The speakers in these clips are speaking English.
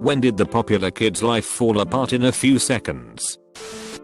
When did the popular kid's life fall apart in a few seconds?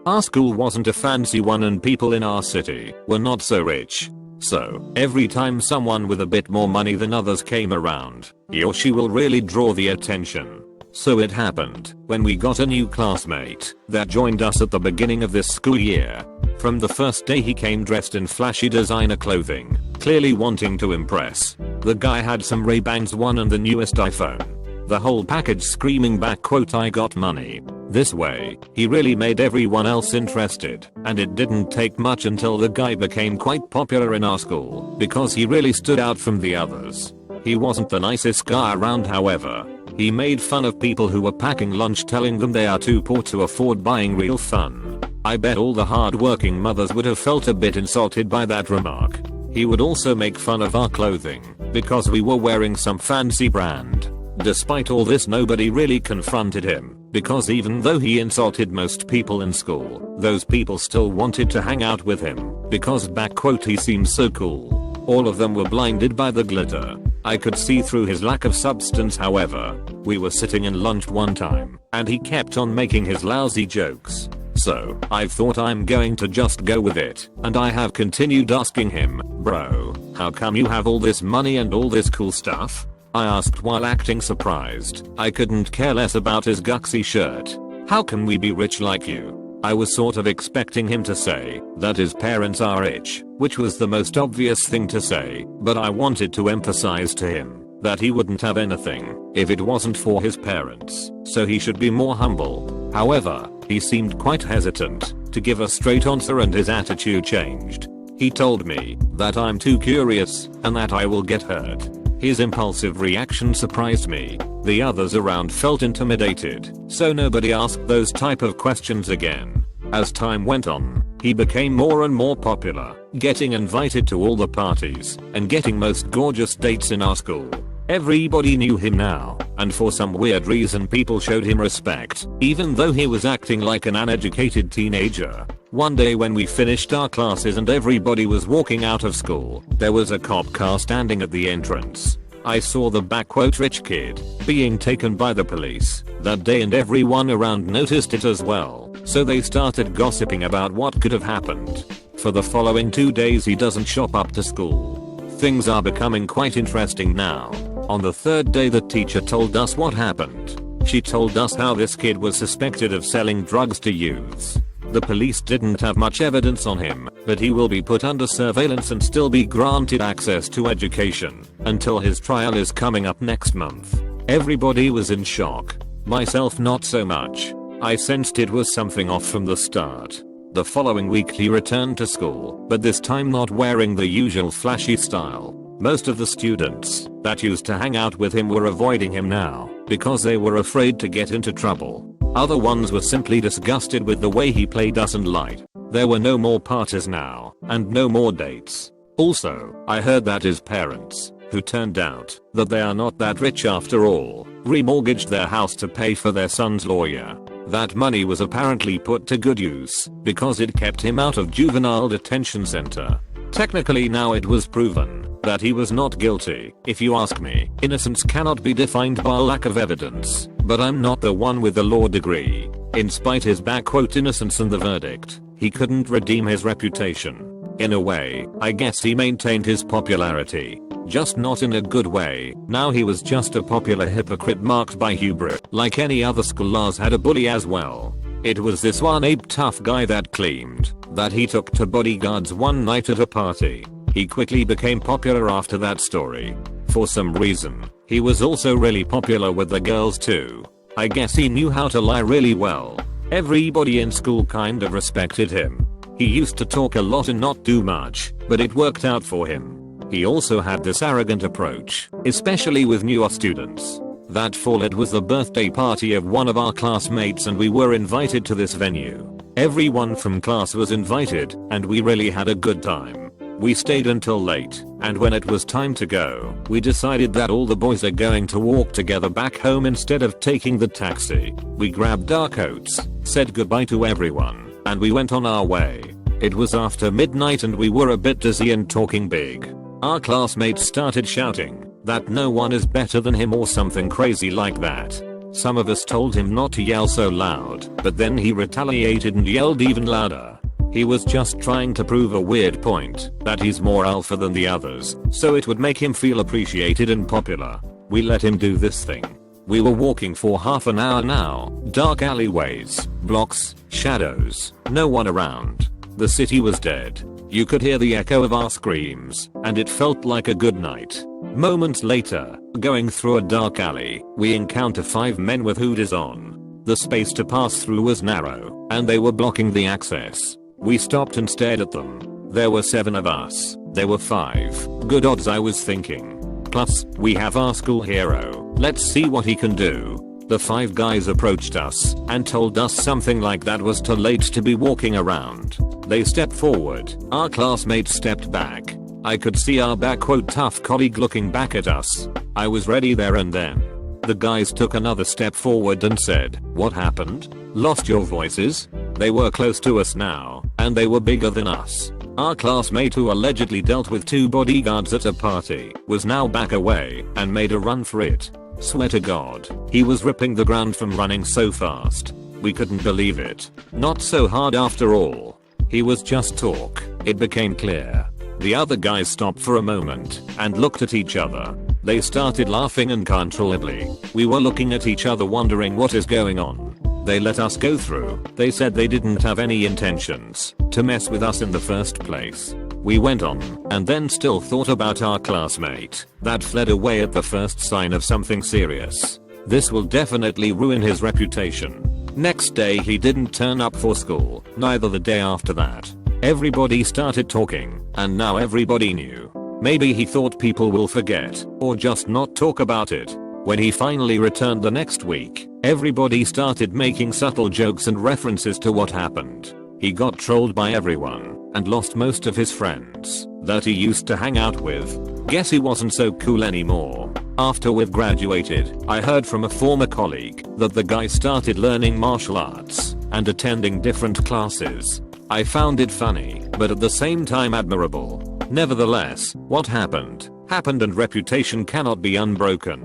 Our school wasn't a fancy one and people in our city were not so rich. So, every time someone with a bit more money than others came around, he or she will really draw the attention. So it happened when we got a new classmate that joined us at the beginning of this school year. From the first day he came dressed in flashy designer clothing, clearly wanting to impress. The guy had some Ray-Bans one and the newest iPhone. The whole package screaming back quote I got money. This way, he really made everyone else interested, and it didn't take much until the guy became quite popular in our school because he really stood out from the others. He wasn't the nicest guy around however. He made fun of people who were packing lunch telling them they are too poor to afford buying real fun. I bet all the hard-working mothers would have felt a bit insulted by that remark. He would also make fun of our clothing because we were wearing some fancy brand. Despite all this nobody really confronted him because even though he insulted most people in school, those people still wanted to hang out with him because back quote he seemed so cool. All of them were blinded by the glitter. I could see through his lack of substance however. We were sitting in lunch one time and he kept on making his lousy jokes. So, I thought I'm going to just go with it, and I have continued asking him, bro, how come you have all this money and all this cool stuff? I asked while acting surprised. I couldn't care less about his guxy shirt. How can we be rich like you? I was sort of expecting him to say that his parents are rich, which was the most obvious thing to say, but I wanted to emphasize to him that he wouldn't have anything if it wasn't for his parents, so he should be more humble. However, he seemed quite hesitant to give a straight answer and his attitude changed. He told me that I'm too curious and that I will get hurt. His impulsive reaction surprised me. The others around felt intimidated, so nobody asked those type of questions again. As time went on, he became more and more popular, getting invited to all the parties and getting most gorgeous dates in our school. Everybody knew him now, and for some weird reason people showed him respect, even though he was acting like an uneducated teenager. One day when we finished our classes and everybody was walking out of school, there was a cop car standing at the entrance. I saw the back quote rich kid being taken by the police that day and everyone around noticed it as well, so they started gossiping about what could have happened. For the following 2 days he doesn't shop up to school. Things are becoming quite interesting now. On the third day the teacher told us what happened. She told us how this kid was suspected of selling drugs to youths. The police didn't have much evidence on him, but he will be put under surveillance and still be granted access to education until his trial is coming up next month. Everybody was in shock. Myself not so much. I sensed it was something off from the start. The following week he returned to school, but this time not wearing the usual flashy style. Most of the students that used to hang out with him were avoiding him now because they were afraid to get into trouble. Other ones were simply disgusted with the way he played us and lied. There were no more parties now, and no more dates. Also, I heard that his parents, who turned out that they are not that rich after all, remortgaged their house to pay for their son's lawyer. That money was apparently put to good use because it kept him out of juvenile detention center. Technically now it was proven that he was not guilty. If you ask me, innocence cannot be defined by lack of evidence, but I'm not the one with the law degree. In spite his back quote innocence and the verdict, he couldn't redeem his reputation. In a way, I guess he maintained his popularity, just not in a good way. Now he was just a popular hypocrite marked by hubris. Like any other school, ours had a bully as well. It was this one Abe tough guy that claimed that he took to bodyguards one night at a party. He quickly became popular after that story. For some reason, he was also really popular with the girls too. I guess he knew how to lie really well. Everybody in school kind of respected him. He used to talk a lot and not do much, but it worked out for him. He also had this arrogant approach, especially with newer students. That fall it was the birthday party of one of our classmates and we were invited to this venue. Everyone from class was invited and we really had a good time. We stayed until late, and when it was time to go, we decided that all the boys are going to walk together back home instead of taking the taxi. We grabbed our coats, said goodbye to everyone, and we went on our way. It was after midnight and we were a bit dizzy and talking big. Our classmates started shouting that no one is better than him or something crazy like that. Some of us told him not to yell so loud, but then he retaliated and yelled even louder. He was just trying to prove a weird point, that he's more alpha than the others, so it would make him feel appreciated and popular. We let him do this thing. We were walking for half an hour now, dark alleyways, blocks, shadows, no one around. The city was dead. You could hear the echo of our screams, and it felt like a good night. Moments later, going through a dark alley, we encounter 5 men with hoodies on. The space to pass through was narrow, and they were blocking the access. We stopped and stared at them. There were 7 of us. There were 5. Good odds, I was thinking. Plus, we have our school hero. Let's see what he can do. The 5 guys approached us and told us something like that was too late to be walking around. They stepped forward. Our classmates stepped back. I could see our tough colleague looking back at us. I was ready there and then. The guys took another step forward and said, "What happened? Lost your voices?" They were close to us now, and they were bigger than us. Our classmate who allegedly dealt with 2 bodyguards at a party was now back away and made a run for it. Swear to God, he was ripping the ground from running so fast. We couldn't believe it. Not so hard after all. He was just talk. It became clear. The other guys stopped for a moment and looked at each other. They started laughing uncontrollably. We were looking at each other wondering what is going on. They let us go through. They said they didn't have any intentions to mess with us in the first place. We went on and then still thought about our classmate that fled away at the first sign of something serious. This will definitely ruin his reputation. Next day he didn't turn up for school, neither the day after that. Everybody started talking, and now everybody knew. Maybe he thought people will forget, or just not talk about it. When he finally returned the next week, everybody started making subtle jokes and references to what happened. He got trolled by everyone, and lost most of his friends that he used to hang out with. Guess he wasn't so cool anymore. After we've graduated, I heard from a former colleague that the guy started learning martial arts and attending different classes. I found it funny, but at the same time admirable. Nevertheless, what happened, and reputation cannot be unbroken.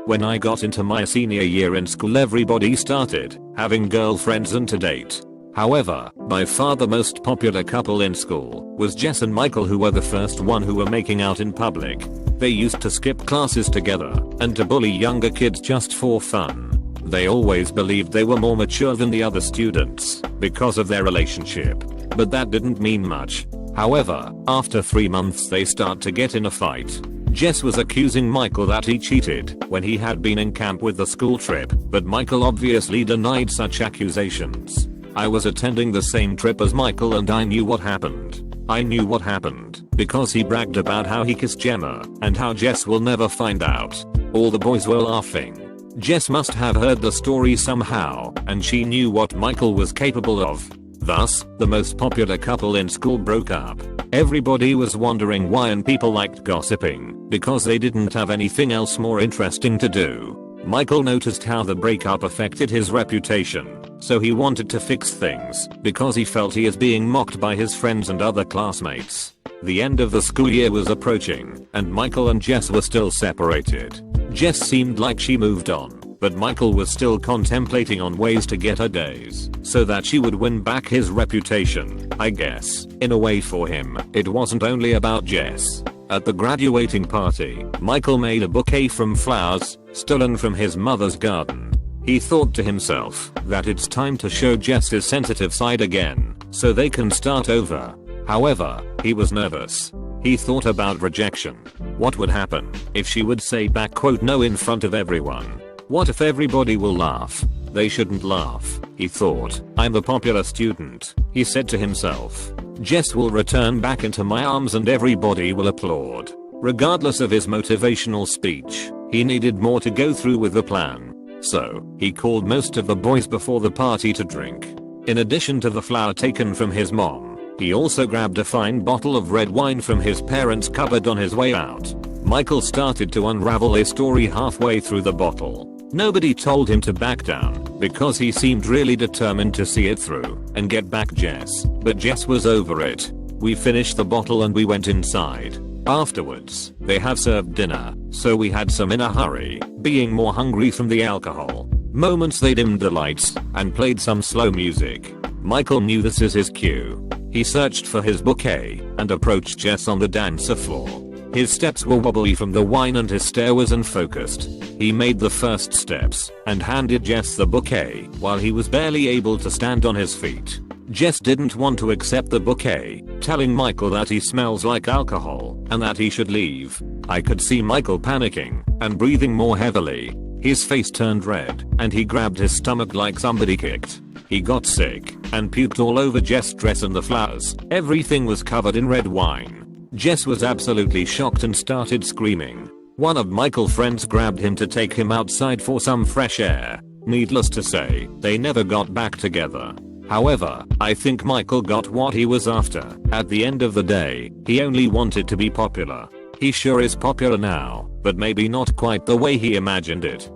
When I got into my senior year in school, everybody started having girlfriends and to date. However, by far the most popular couple in school was Jess and Michael, who were the first one who were making out in public. They used to skip classes together and to bully younger kids just for fun. They always believed they were more mature than the other students because of their relationship, but that didn't mean much. However, after 3 months they start to get in a fight. Jess was accusing Michael that he cheated when he had been in camp with the school trip, but Michael obviously denied such accusations. I was attending the same trip as Michael and I knew what happened. I knew what happened because he bragged about how he kissed Gemma and how Jess will never find out. All the boys were laughing. Jess must have heard the story somehow, and she knew what Michael was capable of. Thus, the most popular couple in school broke up. Everybody was wondering why, and people liked gossiping because they didn't have anything else more interesting to do. Michael noticed how the breakup affected his reputation, so he wanted to fix things because he felt he is being mocked by his friends and other classmates. The end of the school year was approaching, and Michael and Jess were still separated. Jess seemed like she moved on, but Michael was still contemplating on ways to get her days so that she would win back his reputation, I guess. In a way for him, it wasn't only about Jess. At the graduating party, Michael made a bouquet from flowers stolen from his mother's garden. He thought to himself that it's time to show Jess his sensitive side again so they can start over. However, he was nervous. He thought about rejection. What would happen if she would say back no in front of everyone? What if everybody will laugh? They shouldn't laugh, he thought. I'm a popular student, he said to himself. Jess will return back into my arms and everybody will applaud. Regardless of his motivational speech, he needed more to go through with the plan. So, he called most of the boys before the party to drink. In addition to the flower taken from his mom, he also grabbed a fine bottle of red wine from his parents' cupboard on his way out. Michael started to unravel a story halfway through the bottle. Nobody told him to back down because he seemed really determined to see it through and get back Jess, but Jess was over it. We finished the bottle and we went inside. Afterwards, they have served dinner, so we had some in a hurry, being more hungry from the alcohol. Moments they dimmed the lights and played some slow music. Michael knew this is his cue. He searched for his bouquet and approached Jess on the dancer floor. His steps were wobbly from the wine and his stare was unfocused. He made the first steps and handed Jess the bouquet while he was barely able to stand on his feet. Jess didn't want to accept the bouquet, telling Michael that he smells like alcohol and that he should leave. I could see Michael panicking and breathing more heavily. His face turned red and he grabbed his stomach like somebody kicked. He got sick and puked all over Jess' dress and the flowers. Everything was covered in red wine. Jess was absolutely shocked and started screaming. One of Michael's friends grabbed him to take him outside for some fresh air. Needless to say, they never got back together. However, I think Michael got what he was after. At the end of the day, he only wanted to be popular. He sure is popular now, but maybe not quite the way he imagined it.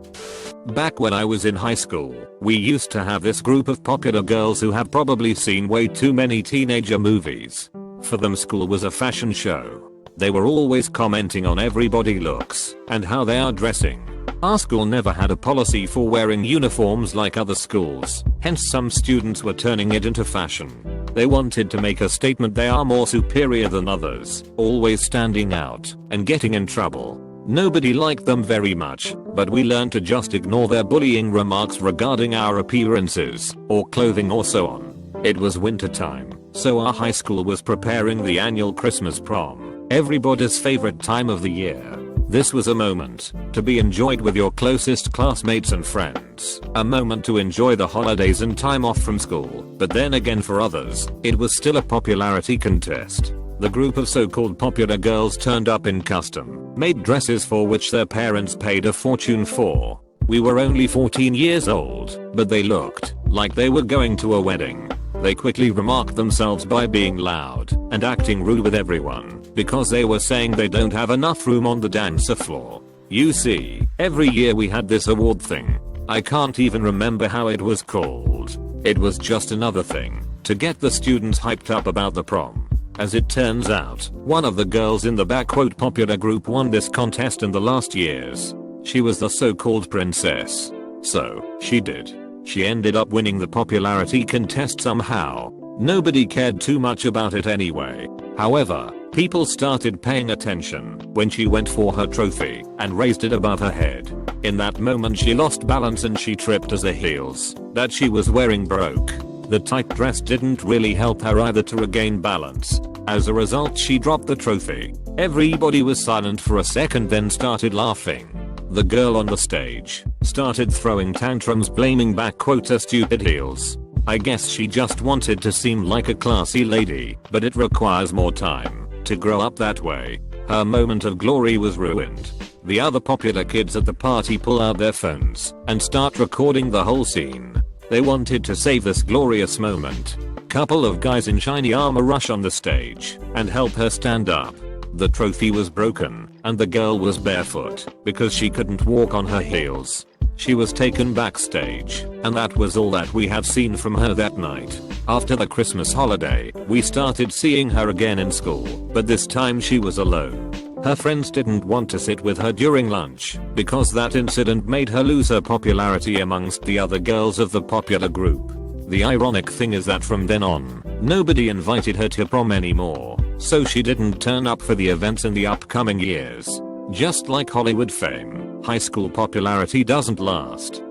Back when I was in high school, we used to have this group of popular girls who have probably seen way too many teenager movies. For them, school was a fashion show. They were always commenting on everybody's looks and how they are dressing. Our school never had a policy for wearing uniforms like other schools, hence some students were turning it into fashion. They wanted to make a statement they are more superior than others, always standing out and getting in trouble. Nobody liked them very much, but we learned to just ignore their bullying remarks regarding our appearances or clothing or so on. It was winter time, so our high school was preparing the annual Christmas prom, everybody's favorite time of the year. This was a moment to be enjoyed with your closest classmates and friends. A moment to enjoy the holidays and time off from school. But then again, for others, it was still a popularity contest. The group of so-called popular girls turned up in custom-made dresses for which their parents paid a fortune for. We were only 14 years old, but they looked like they were going to a wedding. They quickly remarked themselves by being loud and acting rude with everyone because they were saying they don't have enough room on the dancer floor. You see, every year we had this award thing. I can't even remember how it was called. It was just another thing to get the students hyped up about the prom. As it turns out, one of the girls in the popular group won this contest in the last years. She was the so-called princess. So, she did. She ended up winning the popularity contest somehow. Nobody cared too much about it anyway. However, people started paying attention when she went for her trophy and raised it above her head. In that moment she lost balance and she tripped as the heels that she was wearing broke. The tight dress didn't really help her either to regain balance. As a result, she dropped the trophy. Everybody was silent for a second, then started laughing. The girl on the stage started throwing tantrums, blaming her stupid heels. I guess she just wanted to seem like a classy lady, but it requires more time to grow up that way. Her moment of glory was ruined. The other popular kids at the party pull out their phones and start recording the whole scene. They wanted to save this glorious moment. Couple of guys in shiny armor rush on the stage and help her stand up. The trophy was broken and the girl was barefoot because she couldn't walk on her heels. She was taken backstage, and that was all that we have seen from her that night. After the Christmas holiday, we started seeing her again in school, but this time she was alone. Her friends didn't want to sit with her during lunch because that incident made her lose her popularity amongst the other girls of the popular group. The ironic thing is that from then on, nobody invited her to prom anymore, so she didn't turn up for the events in the upcoming years. Just like Hollywood fame, high school popularity doesn't last.